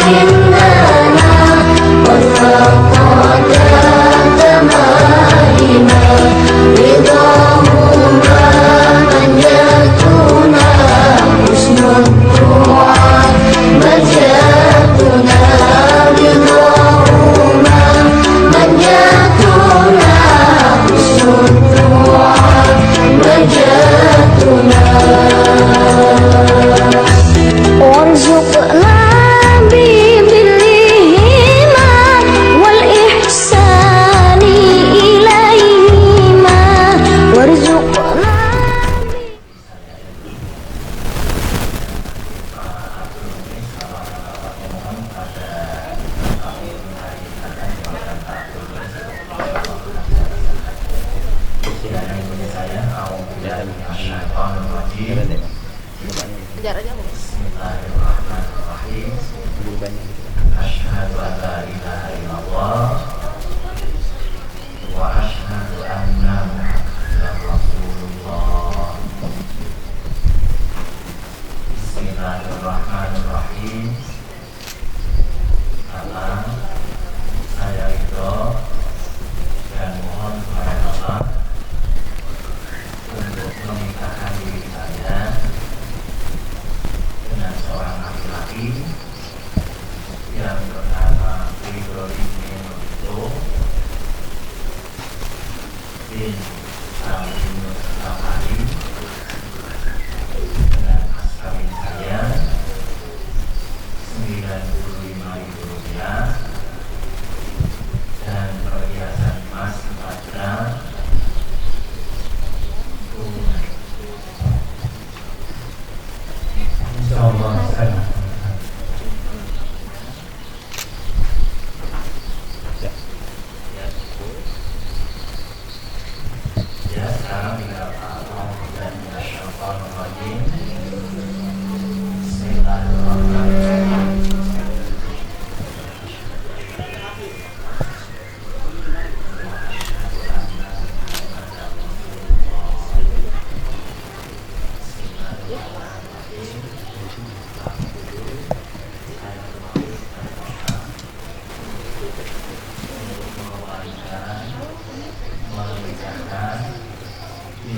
Bismillahirrahmanirrahim. Asyhadu an la ilaha illallah wa asyhadu anna Muhammadan Rasulullah. Bismillahirrahmanirrahim. Salam, saya ridho dan mohon kepada Allah untuk menikahkan diri saya dengan seorang laki-laki yang bernama Ibrahim bin Salim Al-Fahri dengan mas kawin saya Rp95.000 dan perhiasan emas 4 gram tunai. Insyaallah saya. Ya, sekarang tinggal dan Bismillahirrahmanirrahim. Bismillahirrahmanirrahim.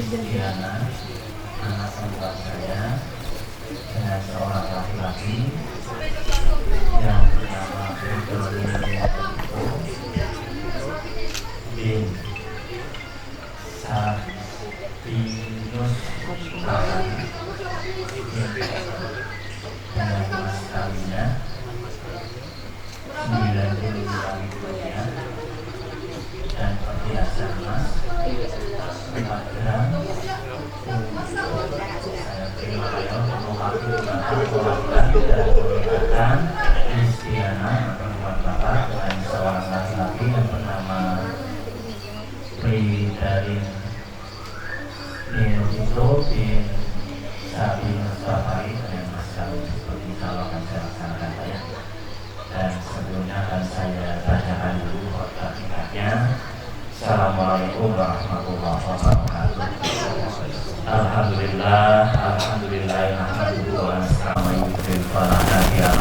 Diana, anak perempuan saya dengan seorang laki-laki yang bernama Ibrahim bin Sabinus Al-Fahri dengan mas kawinnya Rp95.000 dan perhiasan emas 4 gram. Saya terima kasih mewakilkan perwakilan dan pernikahan Kristiana perempuan bapak dengan seorang laki-laki yang bernama Pridarin Nirito bin Sabinus Al-Fahri dengan mas kawin seperti kalau akan saya laksanakan saya. Dan sebelumnya akan saya bacakan dulu khotbah nikahnya. Assalamualaikum warahmatullahi wabarakatuh. Alhamdulillah, alhamdulillah, nahmaduhu wa nasta'inuhu wa nastaghfiruh.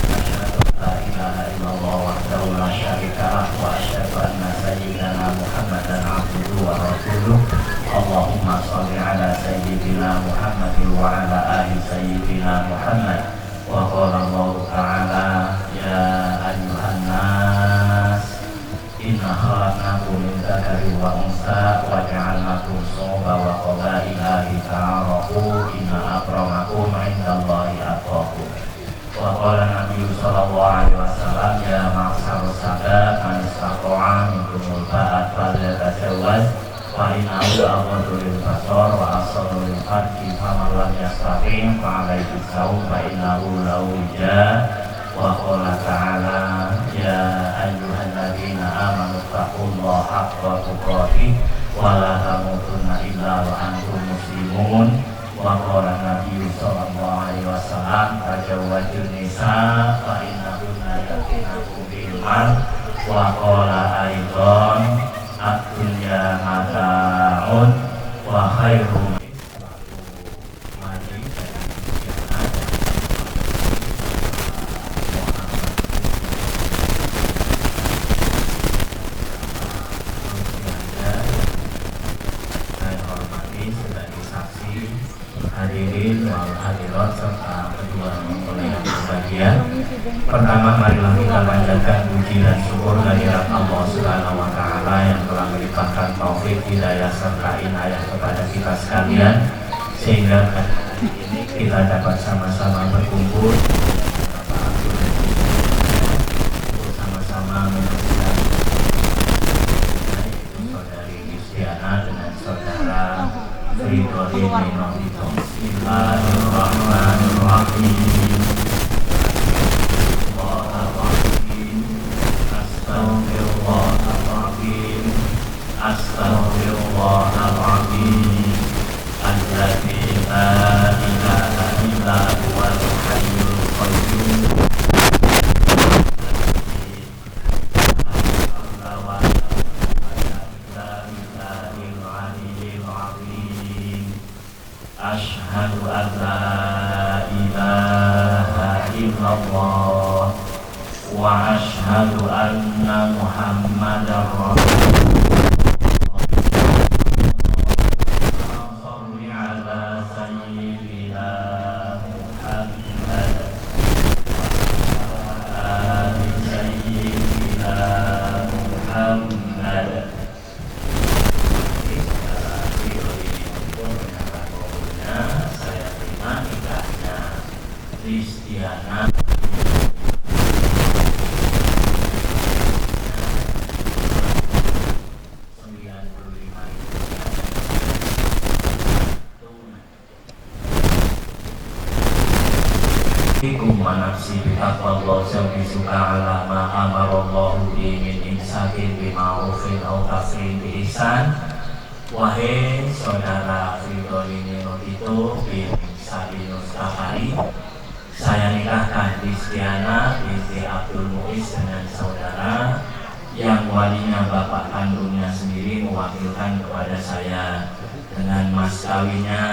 Asyhadu an la ilaha illallah wahdahu la syarika lah wa asyhadu anna sayyidana Muhammadan abduhu wa rasuluh. Allahumma shalli ala sayyidina Muhammadin wa ala ali sayyidina Muhammad. Wa qala Allah ta'ala ya ayyuhan nas inna khalaqnakum min dzakarin wa unsa wa ja'alnakum syu'uban wa qabaila lita'arafu inna akramakum 'indallahi atqakum. Wa qala Nabi sallallahu alaihi wasallam ya ma'syarus sahabat man istata'a minkumul ba'at falyatazawwaj fa innahu aghaddu lil basar wa ahsanu lil farji faman lam yastati' fa 'alaihi as-sawm fa innahu lahu wija. Wa qala ta'ala ya ayyuhalladzina amanu taqullaha haqqa tuqatih wa la tamutunna illa wa antum muslimun. Wa qala Nabi sallallahu alaihi wasallam tajawwajun nisa fa innahunna yaqinakum bil mal. Wa qala aidan ad-dunya mata'un wa khairum sekalian. Pertama, marilah kita panjatkan puji dan syukur kehadirat Allah Subhanahu wa Ta'ala yang telah melimpahkan taufik, hidayah serta inayah kepada kita sekalian, sehingga hari ini kita dapat sama-sama berkumpul sama-sama menyaksikan saudari Yustiana dengan saudara Ridho Minobito. Bismillahirrahmanirrahim. Astaghfirullahaladzim. Alladzi la ilaha illa huwal hayyul qayyum. Asyhadu an la ilaha illallah wa asyhadu anna Muhammadar Rasulullah. Shalli ala sayyidina Muhammad wa ali sayyidina Muhammad. Saya terima nikahnya Kristiana Ikum manafsi bitaqwallah jami suka ala ma amarallahu bi min imsakin bima'rufin au tasrin bi ihsan. Wahai saudara Ridho Minobito bin Sabi Mustafari, saya nikahkan Kristiana binti Abdul Muiz dengan saudara yang walinya bapak kandungnya sendiri mewakilkan kepada saya dengan mas kawinnya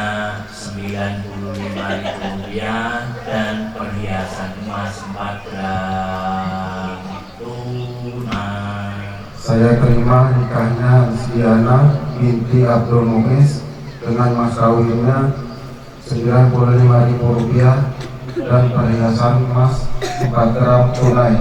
95.000 rupiah dan perhiasan emas 4 gram tunai. Saya terima nikahnya Kristiana binti Abdul Muiz dengan mas kawinnya 95.000 rupiah dan perhiasan emas 4 gram tunai.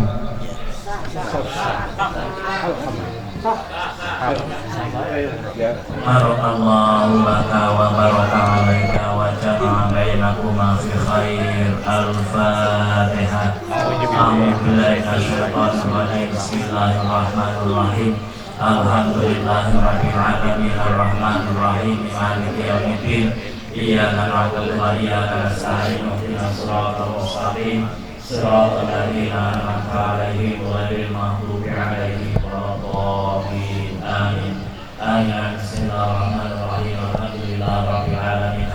Barakallahu laka wa baraka alaika wa jama'a bainakuma fi khair. Al-Fatihah. A'udzu billahi minasyaitonir rajim. Bismillahirrahmanirrahim. Alhamdulillahirabbil alamin arrahmanir rahim maliki yaumiddin. Iyyaka na'budu wa iyyaka nasta'in. Ihdinas siratal mustaqim. Siratal ladzina an'amta 'alaihim ghairil maghdubi 'alaihim waladdallin. Amin. Bismillahirrahmanirrahim. Alhamdulillahirabbil alamin.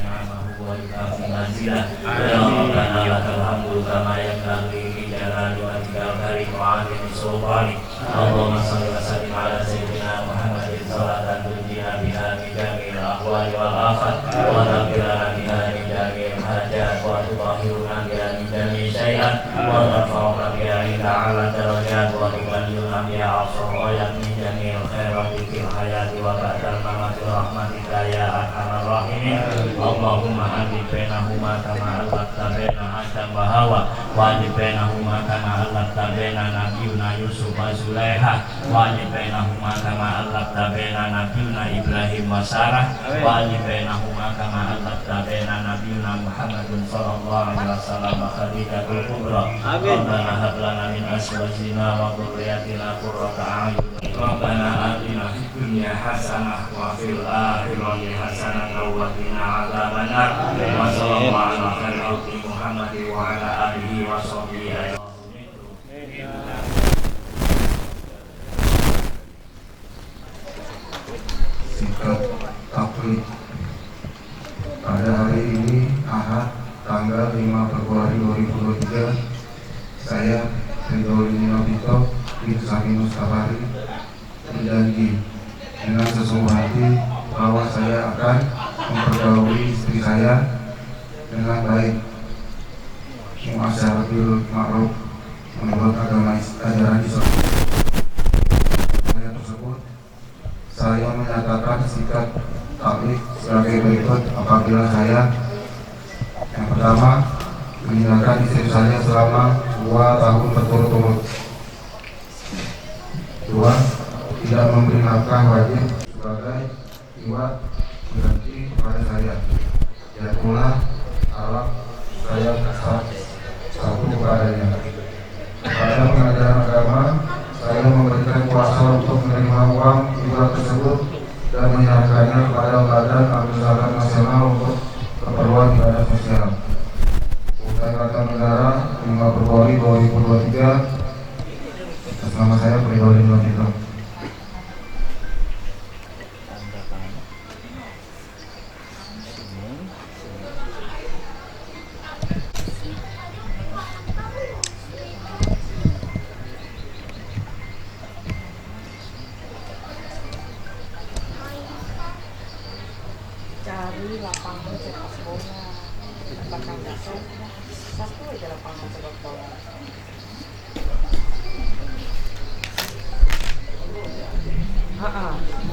Ni'amahu wa yukafi manzilah. Ya Rabbana lakal hamdu kama yanbaghi li jalali wajhikal karim wa 'azimi sultanik. Allahumma shalli wa sallim ala sayyidina Muhammadin salatan tunjina biha min jami'il ahwali wal afat wa taghfirana biha min jami'il hajat wa tutahhiruna biha min jami'i syai'at wa tarfa'una biha ila 'ala darajat wa tuballighuna biha aqsa ghayat min jami'il khairati fil hayati wa ba'dal mamati rahmatika ya arhamar rahimin. Allahumma hadid bainahuma kama allafta baina Adam wa Hawa wa hadid bainahuma kama allafta baina nabiyuna Yusuf wa Zulaiha wa hadid bainahuma kama allafta baina nabiyuna Ibrahim wa Sarah wa hadid bainahuma kama allafta baina nabiyuna Muhammadin sallallahu alaihi wasallam wa Khadijatul Kubra. Rabbana hab lana min azwajina wa dhurriyyatina qurrata a'yun. Rabbana atina fid dunya hasanah wa fil akhirati hasanah wa qina adzabannar. Wa sallallahu ala khairil Muhammadin wa ala alihi wa sahbihi ajma'in. Sikap taklid pada hari ini Ahad tanggal 5 Februari 2023, saya Ridho Minobito bin Sabi Mustafari berjanji dengan sesungguh hati bahwa saya akan mempergauli istri saya dengan baik, muasyaratul ma'ruf menurut agama ajaran Islam. Saya menyatakan sikap taklid sebagai berikut apabila saya yang pertama meninggalkan istri saya selama 2 tahun berturut-turut. 2. Tidak memberi nafkah wajib sebagai iwat ganti pada saya. Ya pula alat saya satu kepadanya. Pada pengajaran agama, saya memberikan kuasa untuk menerima uang iwat tersebut dan menyerahkannya kepada Badan Amil Zakat Nasional untuk keperluan ibadah sosial. Pusat Negara 5 Februari 2023. Atas nama saya Pridolin Lotito. Cari lapangan sepak bola. Apakah bisa? Satu aja lapangan sepak bola.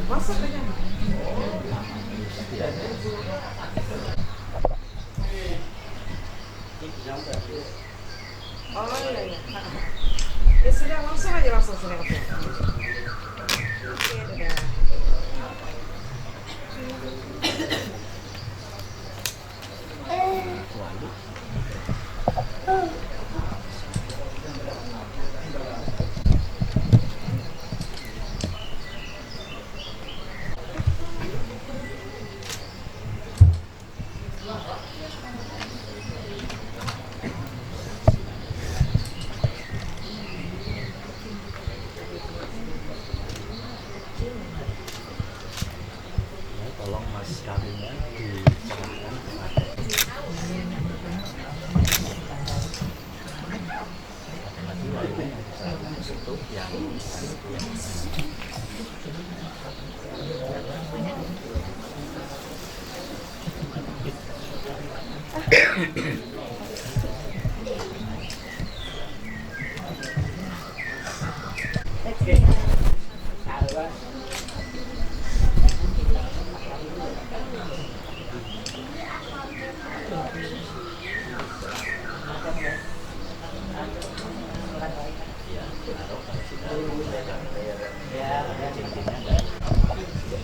Masuk aja. Oh iya. Ya sudah langsung sudah ketemu. Oke, dadah. Tolong mas kaminya diserahkan kepada untuk yang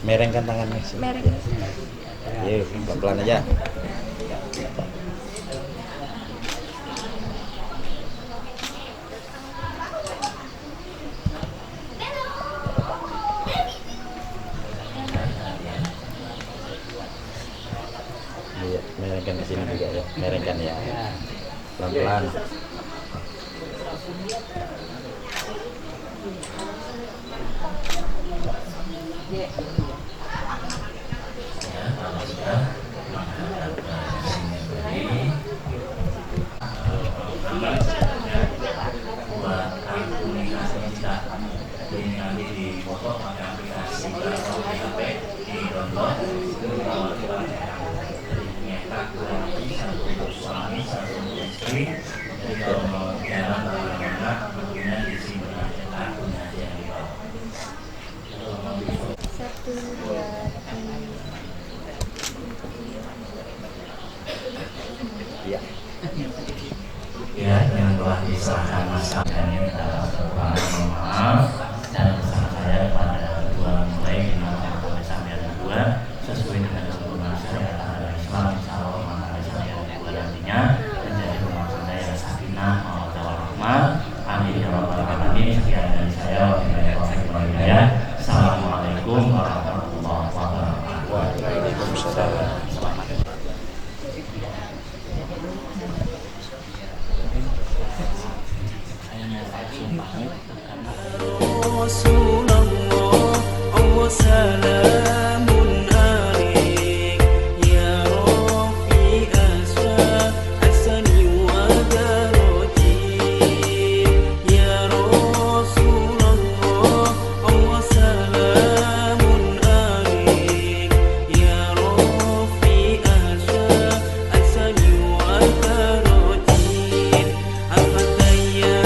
merengkan tangannya sih. Mereng. Yuk, pelan-pelan aja. Iya, merengkan di sini juga ya. Merengkan ya. Pelan-pelan. Ini nanti di foto pakai aplikasi atau HP di download bawa jadi nyetak 2 lagi, 1 untuk suami, 1 untuk istri. Jadi kalau mau jalan kemana-mana tentunya diisi dengan cetak punya aja yang dibawa. Kalau mau di foto 1, 2, 3. Iya. ya yang telah diserahkan masalahnya mohon maaf dan pesan saya pada kedua mulai dengan sampai yang kedua sesuai dengan keturunan syariat agama Islam insyaallah maka sampai yang kedua nantinya menjadi rumah tangga yang sakinah mawaddah warahmah. Amin ya rabbal alamin. Sekian dari saya. Assalamualaikum warahmatullahi wabarakatuh. Waalaikumsalam. Rasulullah, Allah salam alaik ya Rafi aswa asani wa darati ya Rasulullah, Allah salam alaik ya Rafi aswa asani wa darati apa daya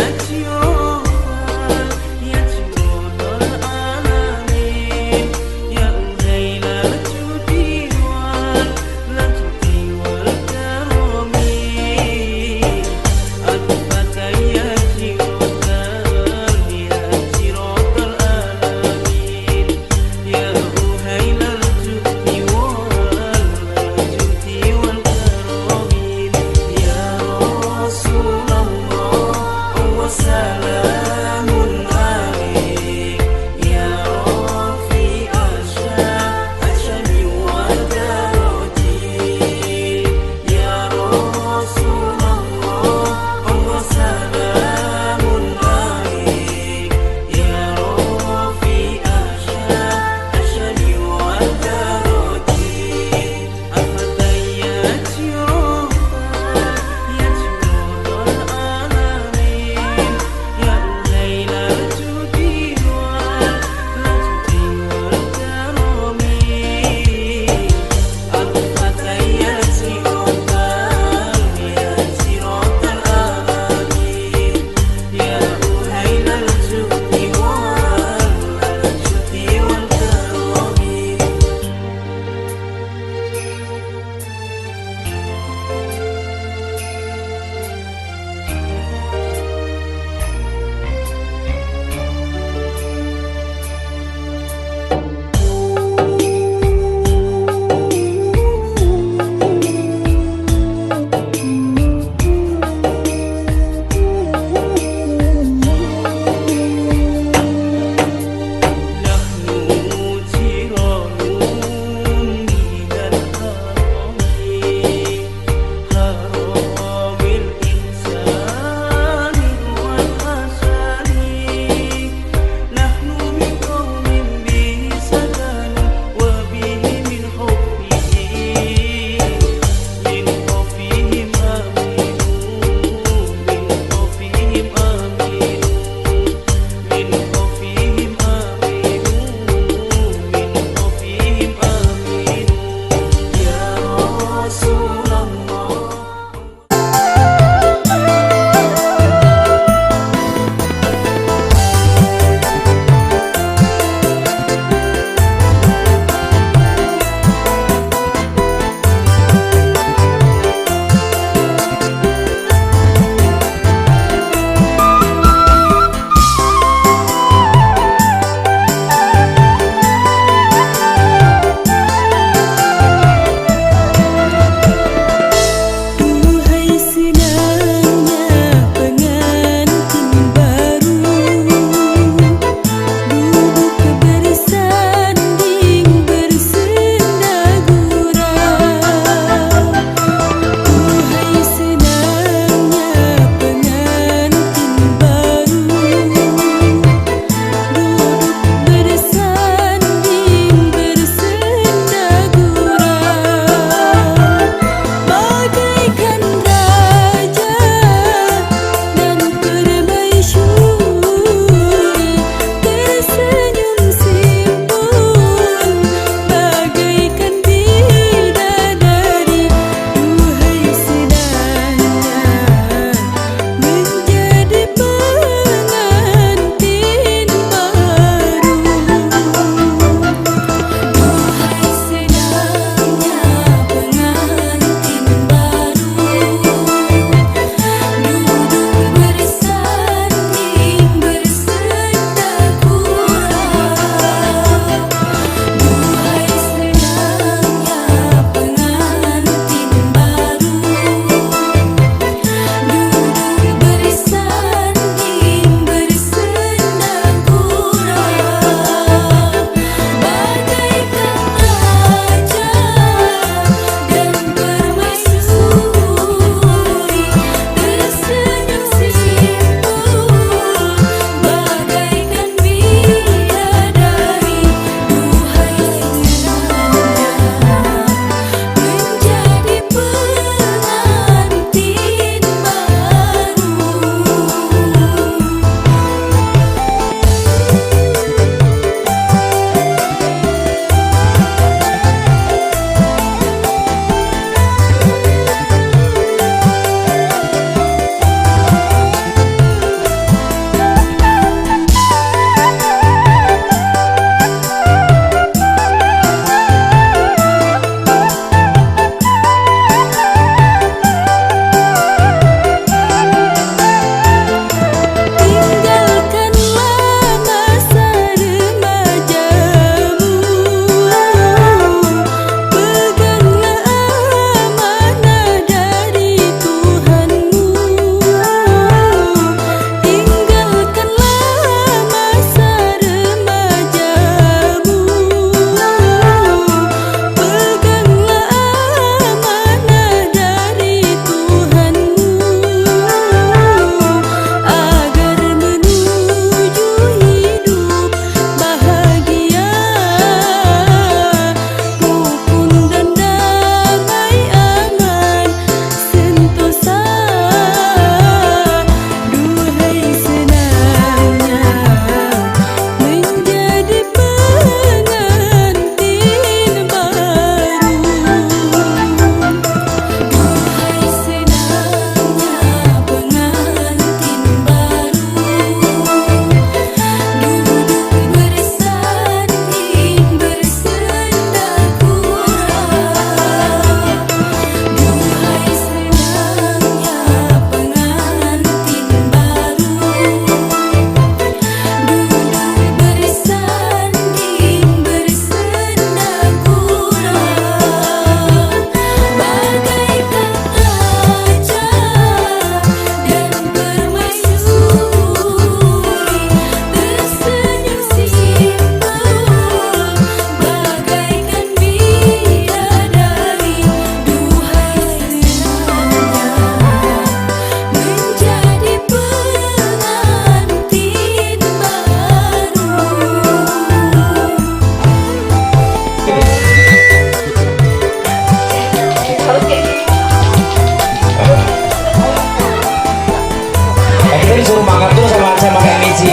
disuruh makan terus sama Kak Mici.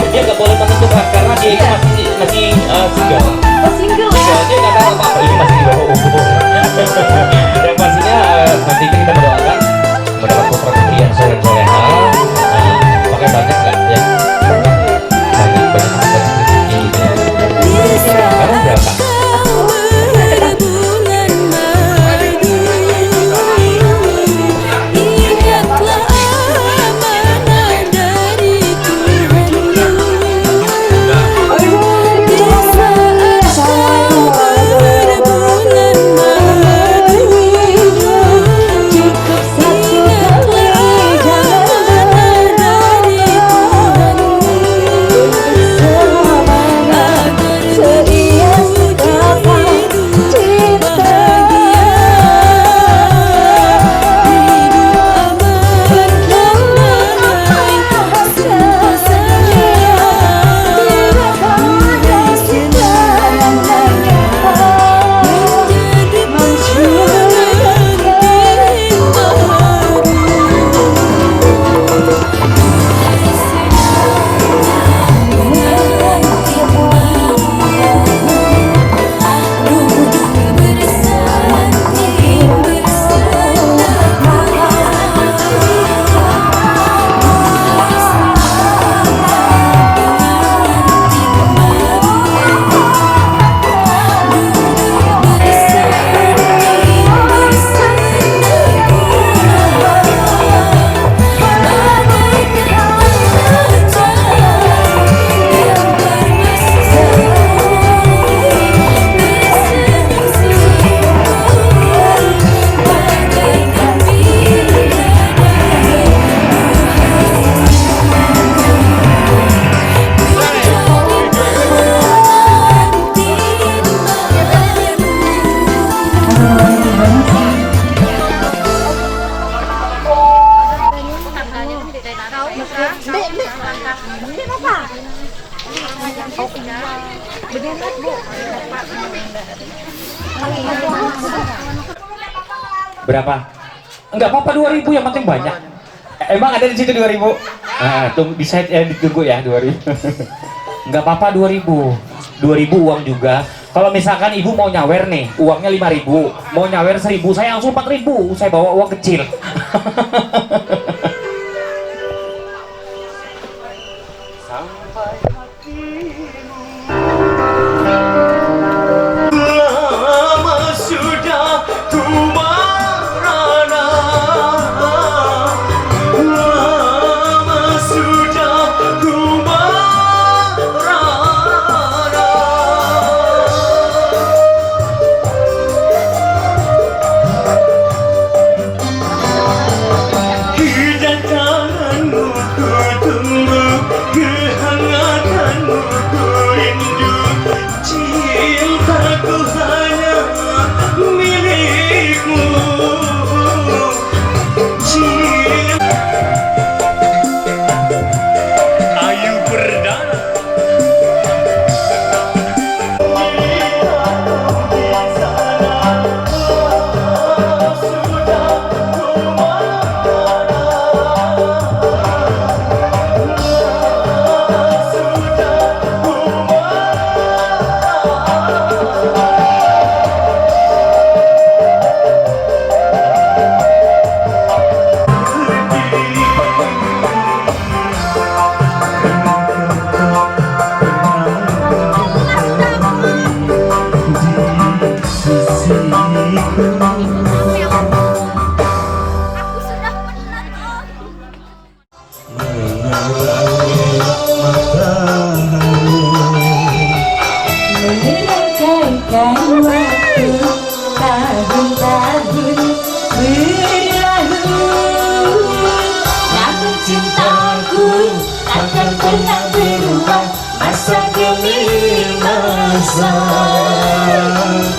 Dia nggak boleh menentukan karena dia itu masih single. Oh, single ya? Dia nggak tahu apa-apa, ini masih di bawah umur. Yang pastinya nanti kita berdoakan mendapat putra putri yang soleh soleha. Pakai banyak nggak ya? Banyak rezeki gitu ya. Kamu berapa? Berapa? Enggak apa-apa 2.000 yang penting banyak. Emang ada di situ 2.000? Nah, tunggu di side ditunggu ya 2.000. Enggak apa-apa 2.000. 2.000 uang juga. Kalau misalkan ibu mau nyawer nih, uangnya 5.000, mau nyawer 1.000, saya langsung 4.000. Saya bawa uang kecil.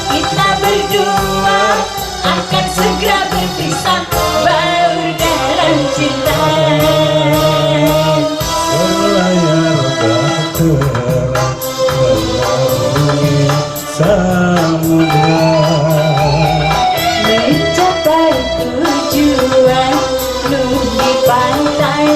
Kita berdua akan segera berpisah, baru dalam cinta. Berlayar bahtera melalui samudra, mencapai tujuan di pantai.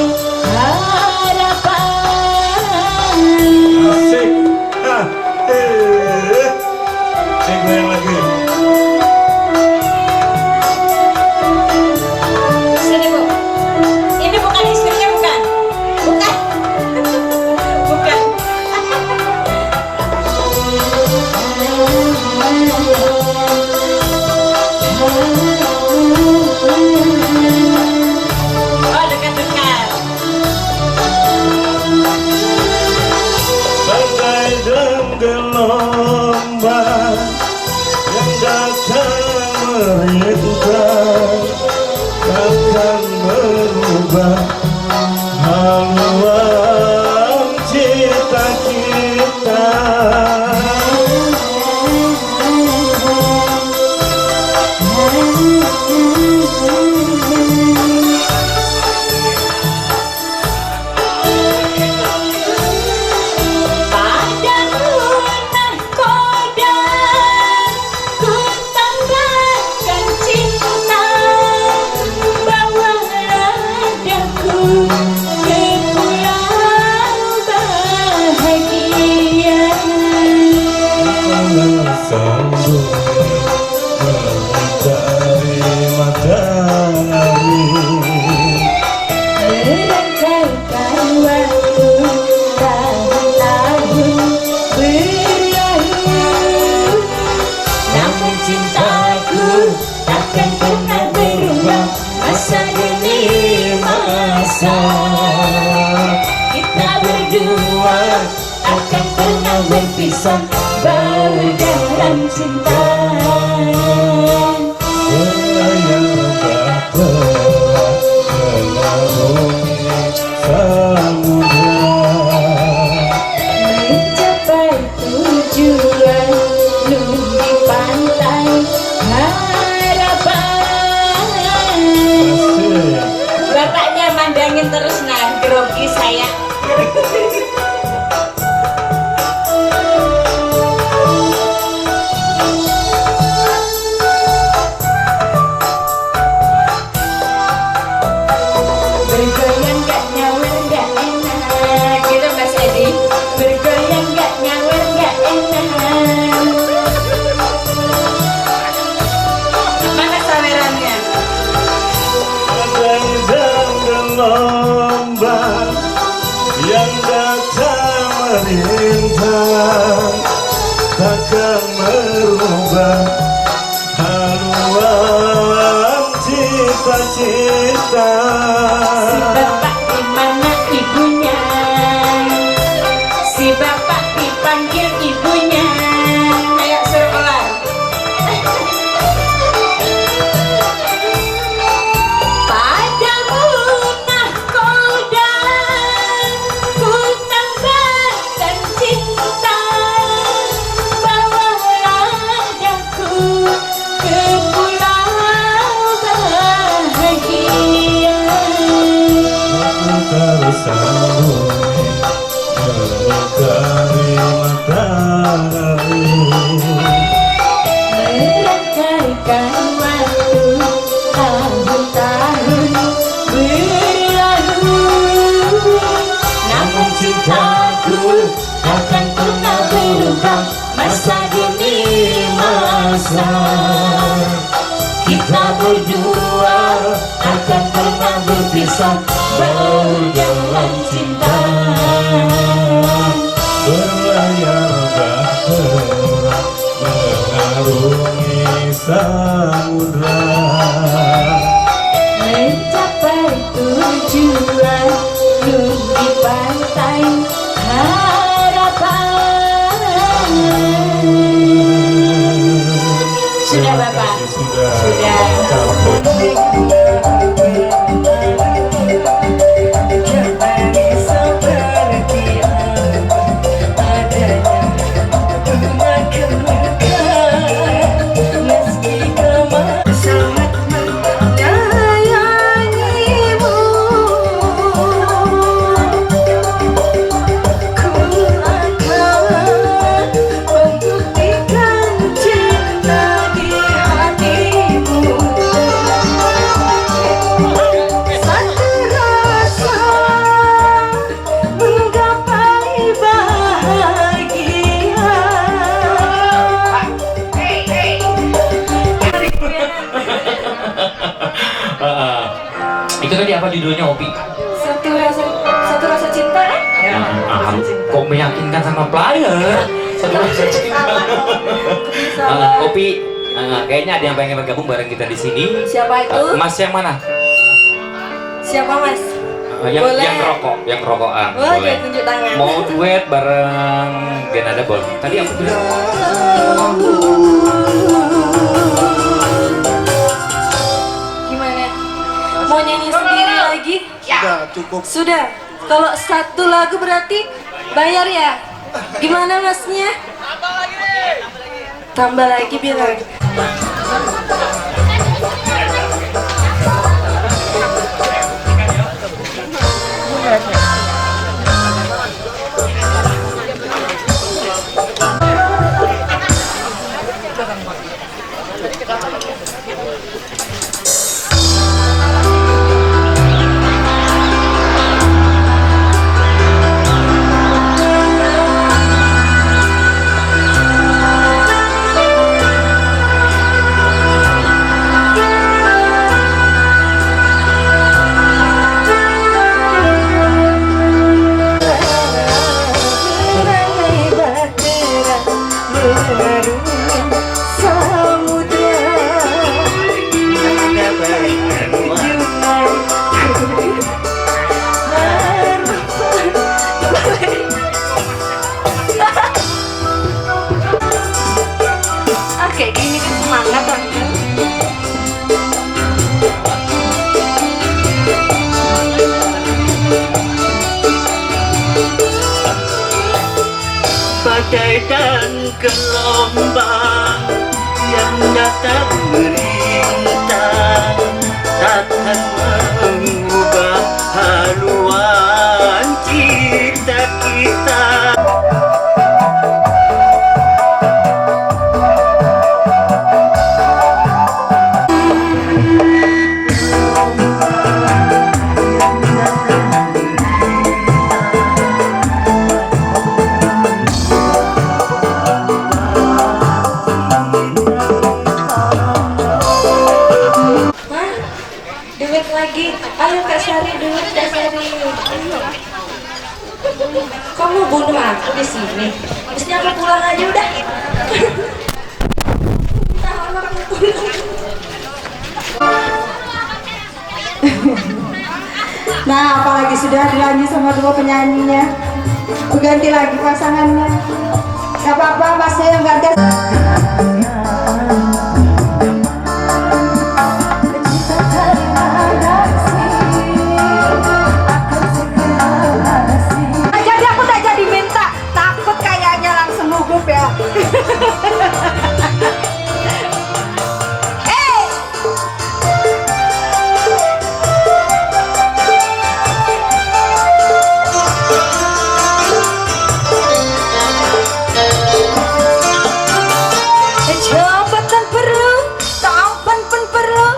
merangkaikan waktu tahun-tahun berlalu, namun cintaku takkan pernah berubah masa demi masa. Kita berdua takkan pernah berpisah, baur dalam cinta. Melayang bahtera mengarungi samudra, Mencapai tujuan di pantai harapan. Bapaknya mandangin terus, nah grogi saya. Bergoyang gak nyawer gak enak, gitu Mas Edi. Bergoyang gak nyawer gak enak. Mana sawerannya? dan gelombang yang datang merintang takkan merubah haluan cita-cita. Si bapak di mana ibunya? Si bapak dipanggil ibunya. Kayak sekolah. Padamu nahkoda, ku tambahkan cinta. Bawalah daku ke pulau bahagia. Aku tersambung mengitari matahari, Merangkaikan waktu tahun-tahun berlalu, namun cintaku takkan pernah berubah masa demi masa. Kita berdua takkan pernah berpisah, baur dalam cinta. berlayar bahtera mengarungi samudra, Mencapai tujuan di pantai harapan. Sudah Bapak? sudah Sudah. sampai. Kembali seperti adanya gunakan luka, meski kemana sangat menyayangimu. Ku akan membuktikan cinta di hatimu. Satu rasa menggapai bahagia. Itu tadi apa judulnya, Opi? Satu rasa cinta kan? Kok meyakinkan sama player? Satu rasa cinta. Opi, kayaknya ada yang pengen bergabung bareng kita di sini. Siapa itu? Mas yang mana? Siapa Mas? Boleh. Yang rokok, yang rokokan. Boleh, Boleh. tunjuk tangan. Mau duet bareng Genada boleh. Tadi aku bilang. Gimana? Mau nyanyi sendiri lagi? Sudah cukup. Sudah. Kalau satu lagu berarti bayar ya? Gimana Masnya? Tambah lagi bilang. badai dan gelombang yang datang merintang takkan mengubah haluan cinta kita. Duit lagi, ayo Kak Sari, duit Kak Sari. Kamu bunuh aku di sini. Mestinya aku pulang aja udah. Tahan aku pulang. Nah, apalagi sudah dilanjut sama dua penyanyinya. Ganti lagi pasangannya. Gak apa-apa, masnya yang ganti. Jadi aku tak jadi minta, takut kayaknya langsung gugup ya. Jabatan perlu, tampan pun perlu.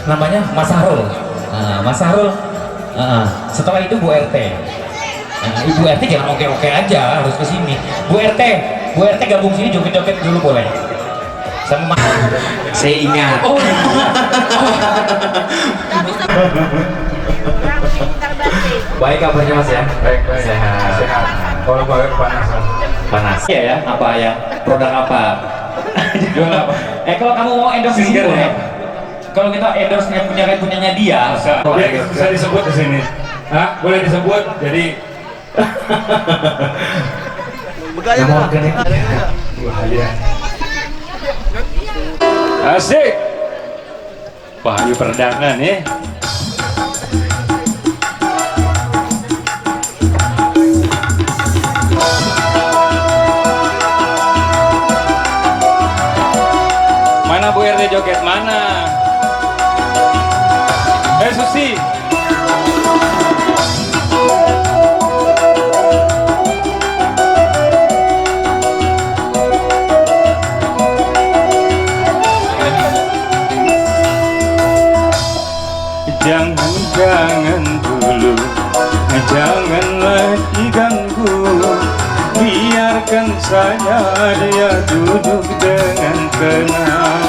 Namanya Mas Sahrul. Nah, Mas Sahrul. Setelah itu Bu RT. Ibu RT jangan oke-oke aja, harus ke sini. Bu RT gabung sini joget-joget dulu boleh. Sama saya ingat. Oh. Baik kabarnya Mas ya? Baik. Sehat. Kalau balik kepanasan. Panas. Iya ya, apa ya? Produk apa? Jual apa? Kalau kamu mau endorse di sini Skincare, boleh. ya? Kalau kita endorse punyanya dia. Bisa disebut di sini. Hah? Boleh disebut. Jadi nama organik. Bahaya. Asik. Wahyu perdangan ya. Mana Bu RT joget mana? Susi. Jangan dulu, janganlah diganggu. Biarkan saja dia duduk dengan tenang.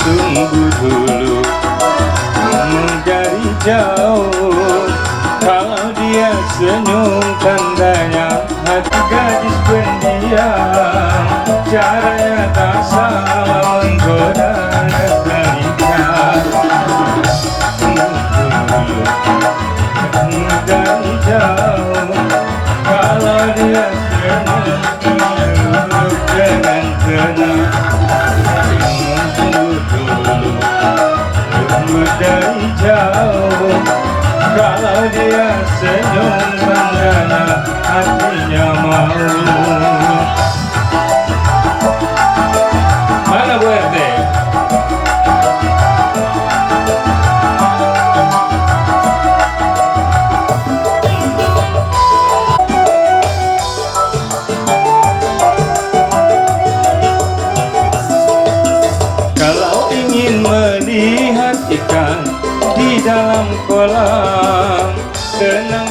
Tunggu dulu, dari jauh. Kalau dia senyum tandanya hati gadis pendiam. Caranya tak salah menggoda terikat. Dari jauh, kalau dia senyum duduk dengan tenang. Dari jauh, kalau dia senyum menggana hatinya mau. Mana Bu RT? Kalau ingin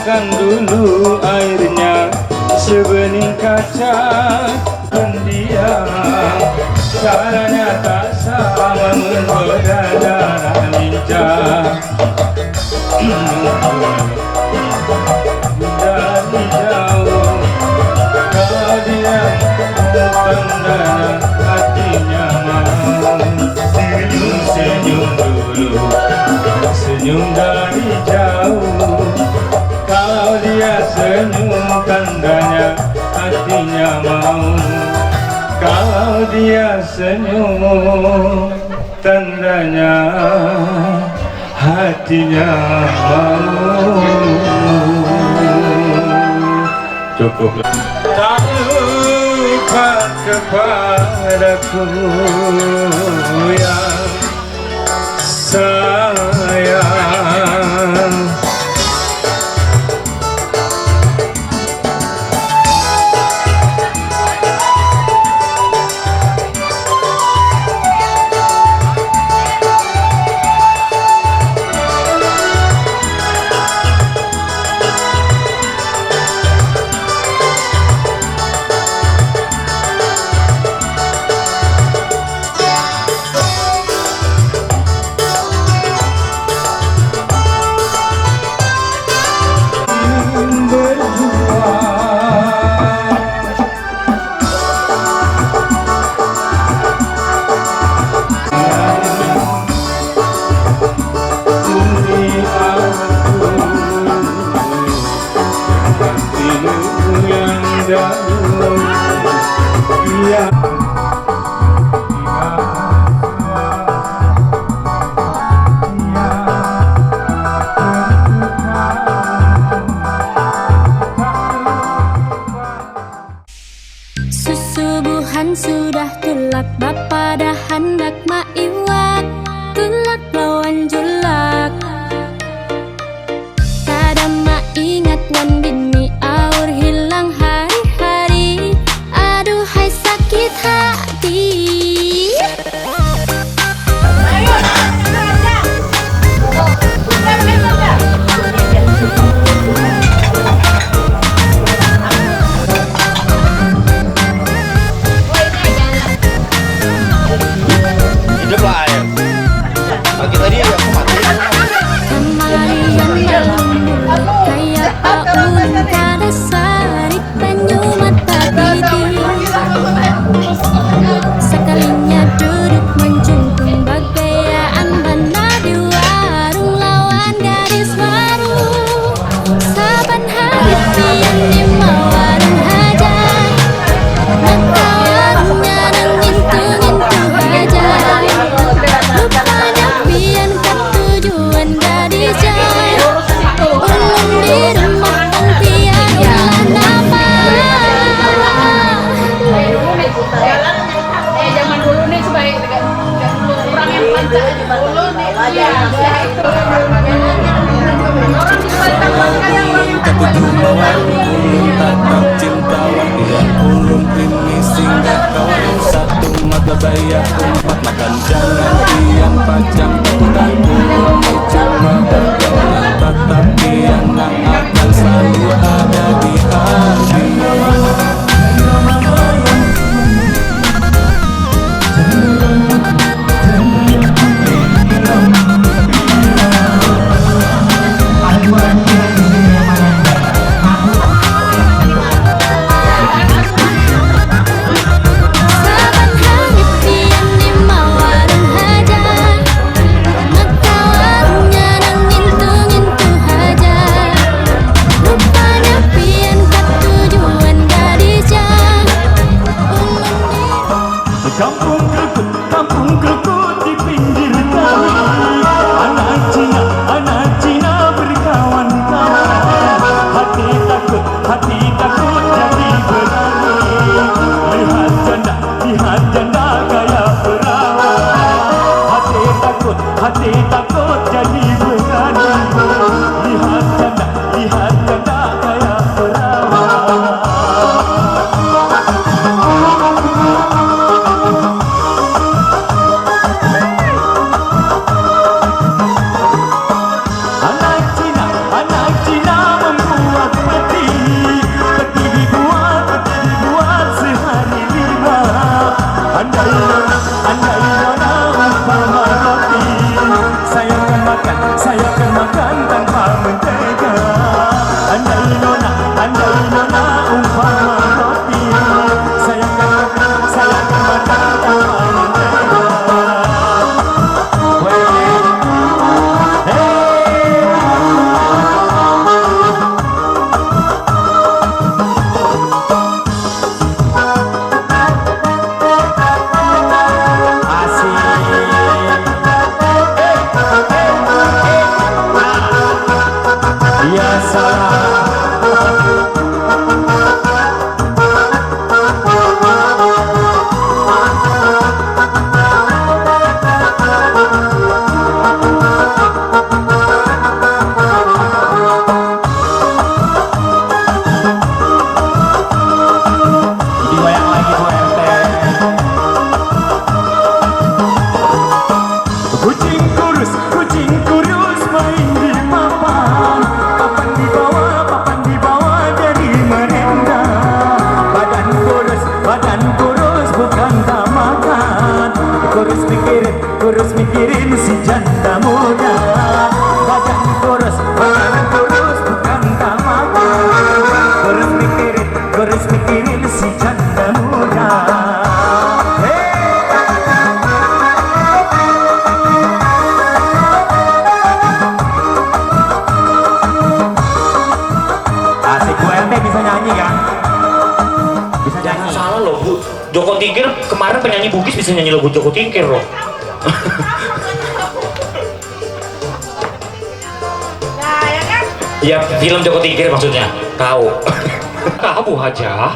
tuangkan dulu airnya sebening kaca. Pendiam caranya tak sama menggoda darah lincah. Dari jauh kau diam, tandanya hatinya mau. Senyum dulu, senyum dari jauh. Kau dia senyum, tandanya hatinya mau. Kau dia senyum, tandanya hatinya mau. Cukup. Tak lupa kepadaku yang sayang. Susubuhan sudah tulak, bapa dah hendak maiwak, tulak lawan julak. Kada ingat wan bini aur hilang hari-hari, aduhai sakit hati. Sekalinya duduk menjungkung bagaian bana di warung lawan gadis baru. Saban hari pian di warung hajar, maka warungnya ngintu-ngintu hajar. Rupanya pian ketujuan gadis jaya, ulun di rumah pun pian hilang nama. Zaman dulu nih sebaik kurang yang pantas dulu nih Tapi jumpa ulun tatap cinta wadian ulun ini singgah kawan satu mata bayar empat makan jangan diam pajang dan ulun cuma berjalan tetapi yang akan selalu ada di hati. Rupanya Tingkir kemarin penyanyi Bugis bisa nyanyi lagu Joko Tingkir loh. Nah, ya kan? Ya film Joko Tingkir maksudnya. Tahu. Kamu aja.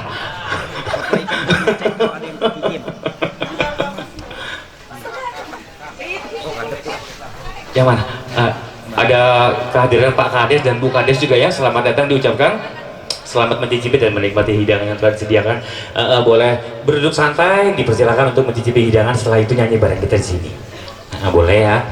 Yang mana? Ada kehadiran Pak Kades dan Bu Kades juga ya. Selamat datang diucapkan. Selamat mencicipi dan menikmati hidangan yang telah disediakan. Boleh berduduk santai, dipersilakan untuk mencicipi hidangan. Setelah itu nyanyi bareng kita di sini. Boleh ya.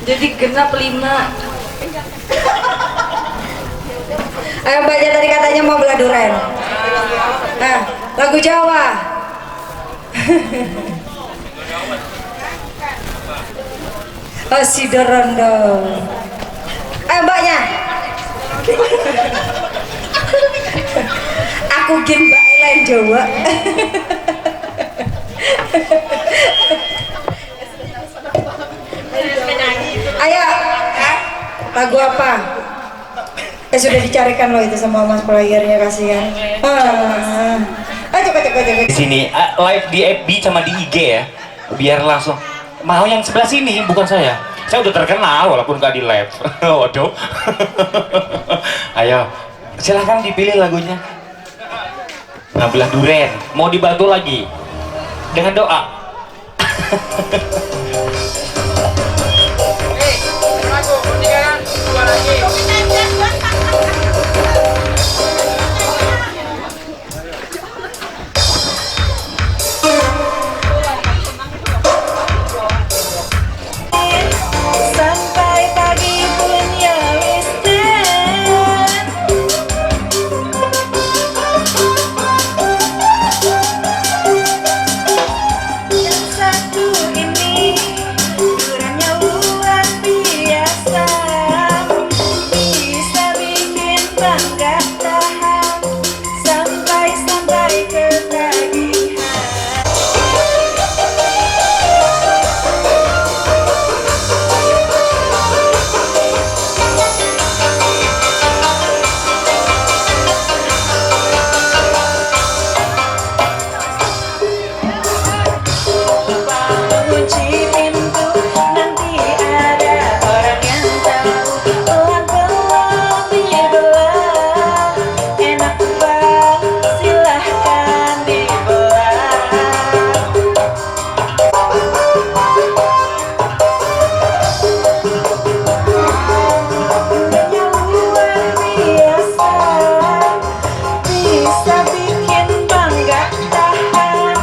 Jadi genap 5. Ayo mbaknya tadi katanya mau belah duren. Nah, lagu Jawa. Oh, Sidorondo. Ayo mbaknya. Aku gen mbak lain Jawa. Ayo, lagu apa? Sudah dicarikan loh itu sama mas playernya, kasihan. Ayo coba. Di sini live di FB sama di IG ya, biar langsung. Mau yang sebelah sini, bukan saya. Saya udah terkenal walaupun gak di live. Waduh. Ayo, silahkan dipilih lagunya. Belah duren, mau dibantu lagi dengan doa. Sampai pagi pun ya wis yang satu ini durannya luar biasa, bisa bikin bangga tahan sampai ketagihan. Kunci pintu, nanti ada orang yang tahu. Pelan-pelan dibelah, enak banget silahkan dibelah. Dunia luar biasa, bisa bikin bangga tahan.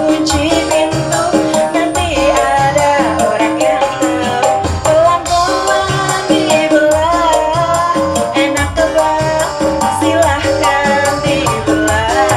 Kunci pintu, nanti ada orang yang tahu. Pelan-pelan dibelah, enak banget silahkan dibelah.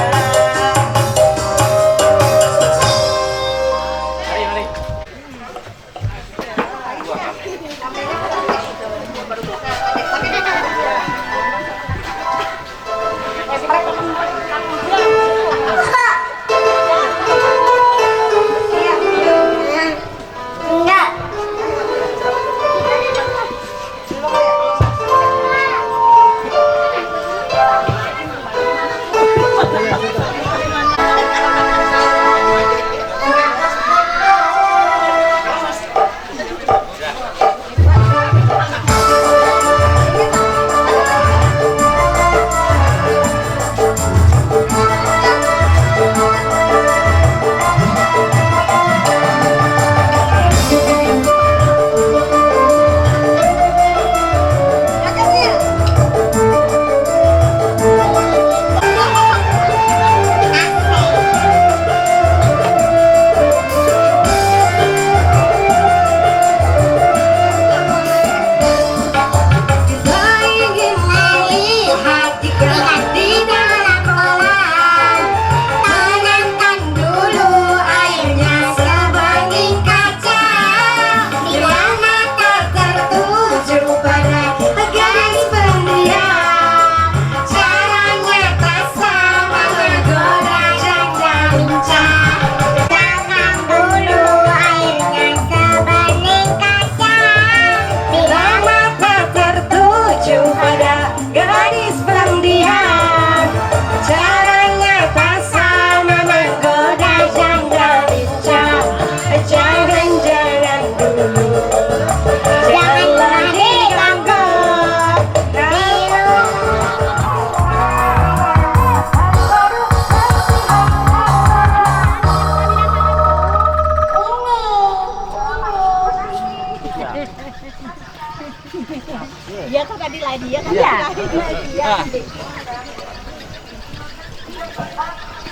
Iya kan tadi lagi ya kan? Iya.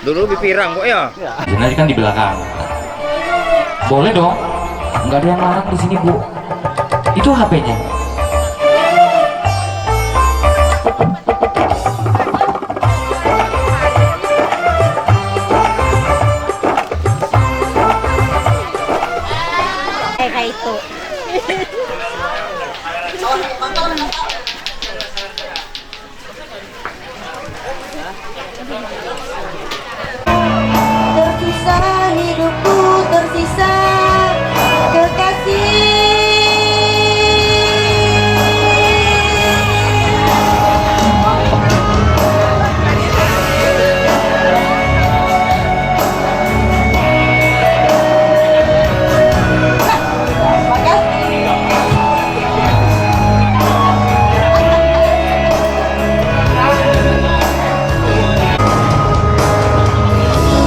Dulu bipirang kok ya. Sebenarnya kan di belakang. Boleh dong. nggak ada yang larang di sini, Bu. Itu HP-nya. Kayak itu. Tersisa hidupku, tersisa kekasih.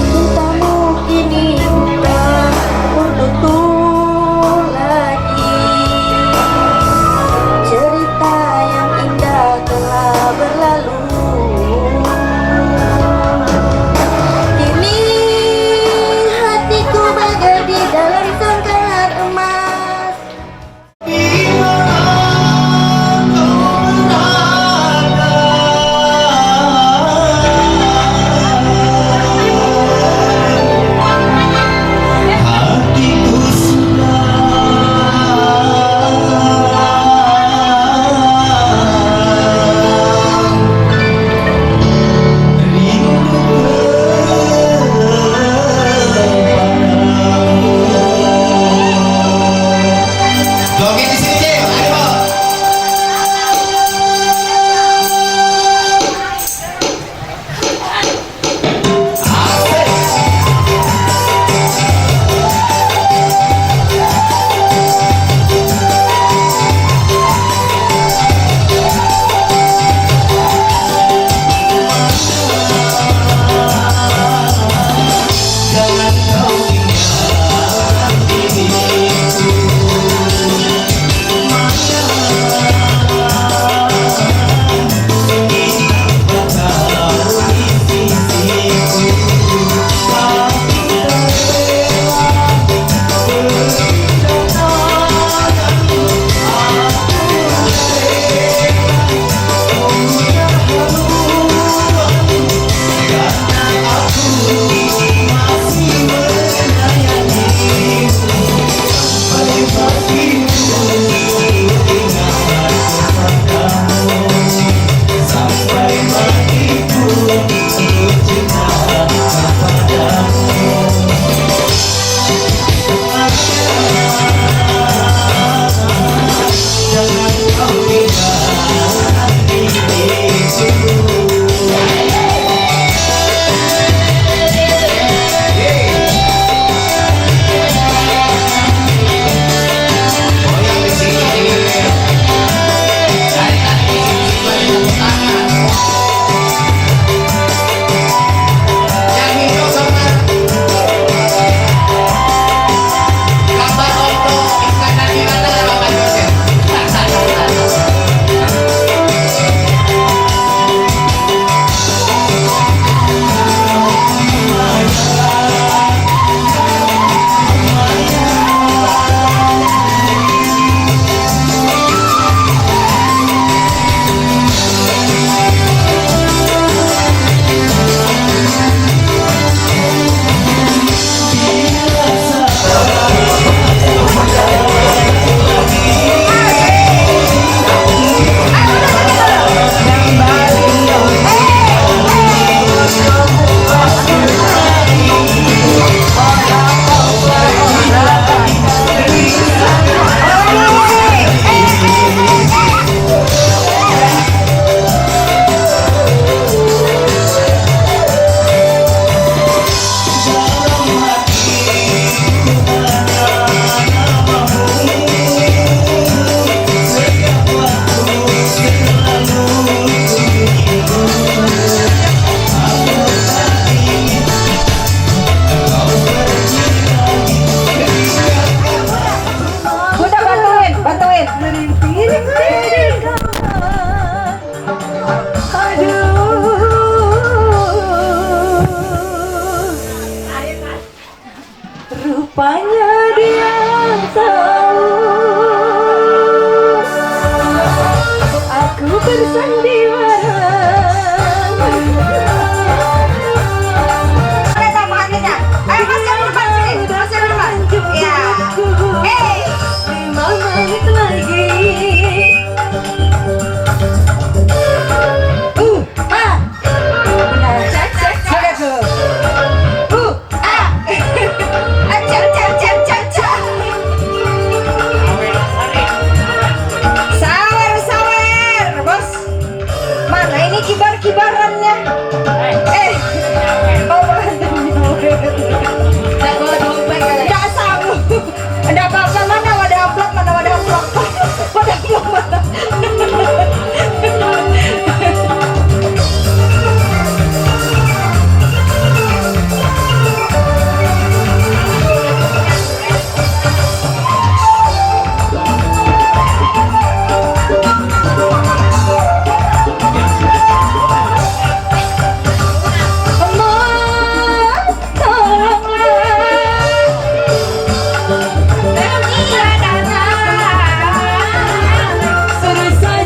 Cintamu kini bukan untukku lagi. Cerita yang indah telah berlalu. Kini hatiku bagai di dalam sangkar emas.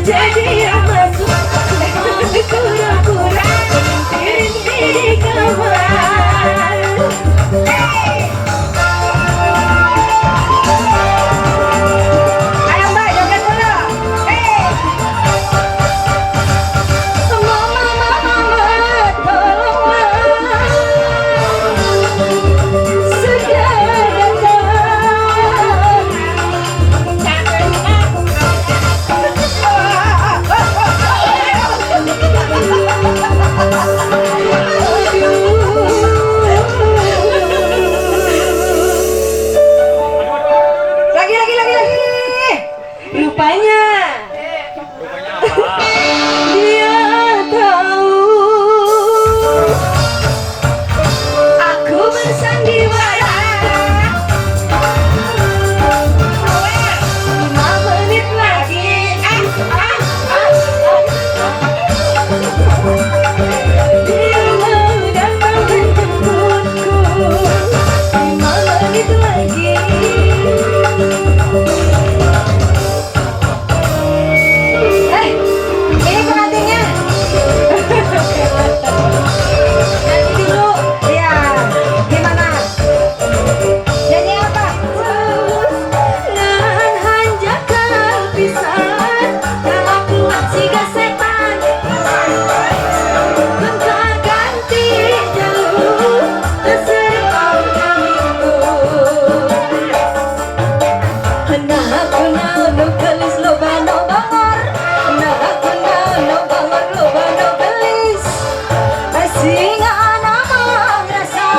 jadi yang masuk kura-kura di kamar. Ayo Mbak, joget dulu. Mama, tolonglah. Sudah lagi. Rupanya dia tahu aku bersandiwara 5 menit lagi. Dia mau datang menjemputku 5 menit lagi. Ini pengantinnya. Nyanyi dulu. Ya, gimana? Nyanyi apa? Nahan hanjakan pisan, kalau kuat siga setan. Gonta ganti jalur, terserah kamiku. Nah aku no gelis loba no bangor. Nah aku no bangor loba no gelis. Singa anak ngerasa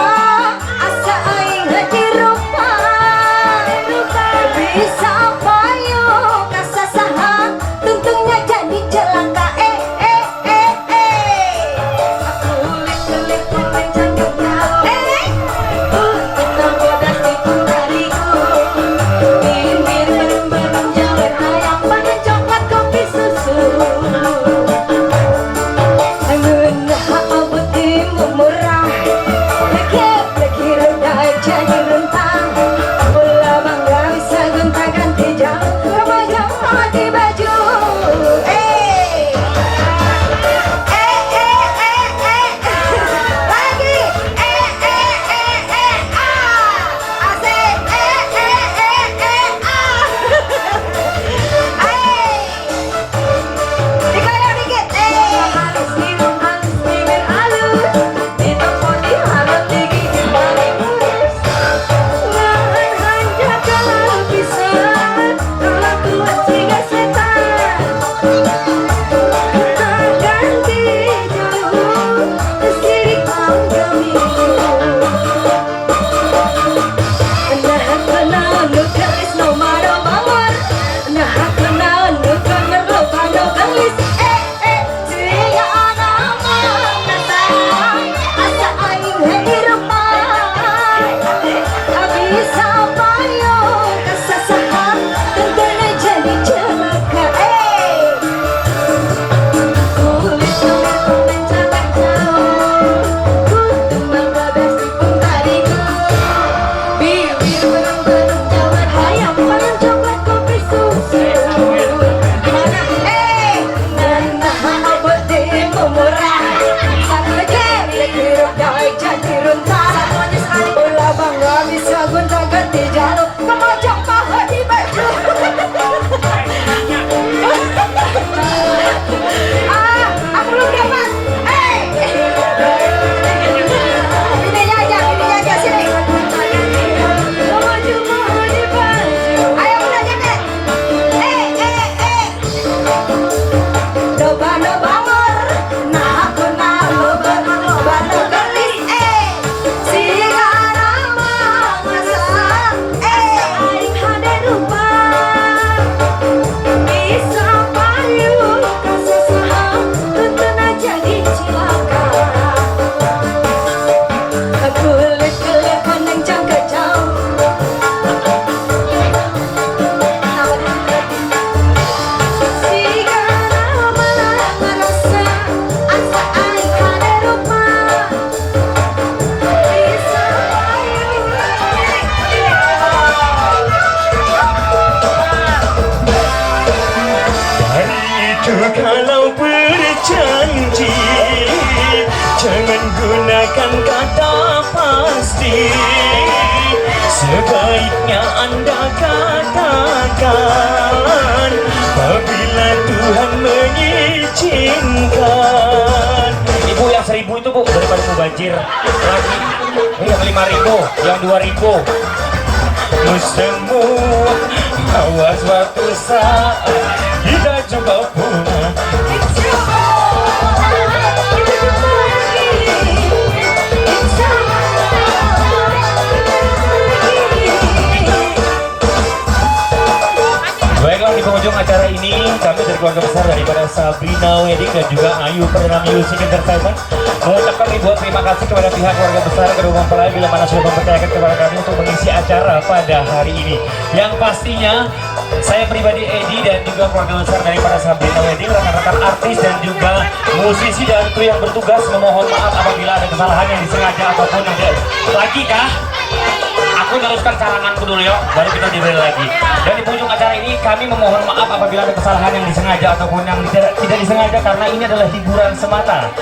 asa aing dirupa. Bisa payu kasasaha tuntungnya jadi celaka. Kulit mencangkapnya. Tentang bodas itu dariku. Bibir berem-berem jalan ayam. gunakan kata pasti. Sebaiknya Anda katakan apabila Tuhan mengizinkan. Ibu yang 1000 itu bu, daripada mubazir lagi. Yang 5.000, yang 2.000. Semua awas suatu saat kita coba punah. Baiklah, di penghujung acara ini kami dari keluarga besar daripada Sabrina Wedding dan juga Ayu Perdana Music Entertainment mengucapkan ribuan terima kasih kepada pihak keluarga besar kedua mempelai bila mana sudah mempercayakan kepada kami untuk mengisi acara pada hari ini. Yang pastinya saya pribadi Edi dan juga keluarga besar daripada Sabrina Wedding, rekan-rekan artis dan juga musisi dan kru yang bertugas memohon maaf apabila ada kesalahan yang disengaja ataupun yang lagi kah? Aku teruskan karanganku dulu yuk, baru kita dibeli lagi. Dan di penghujung acara ini kami memohon maaf apabila ada kesalahan yang disengaja ataupun yang tidak disengaja, karena ini adalah hiburan semata.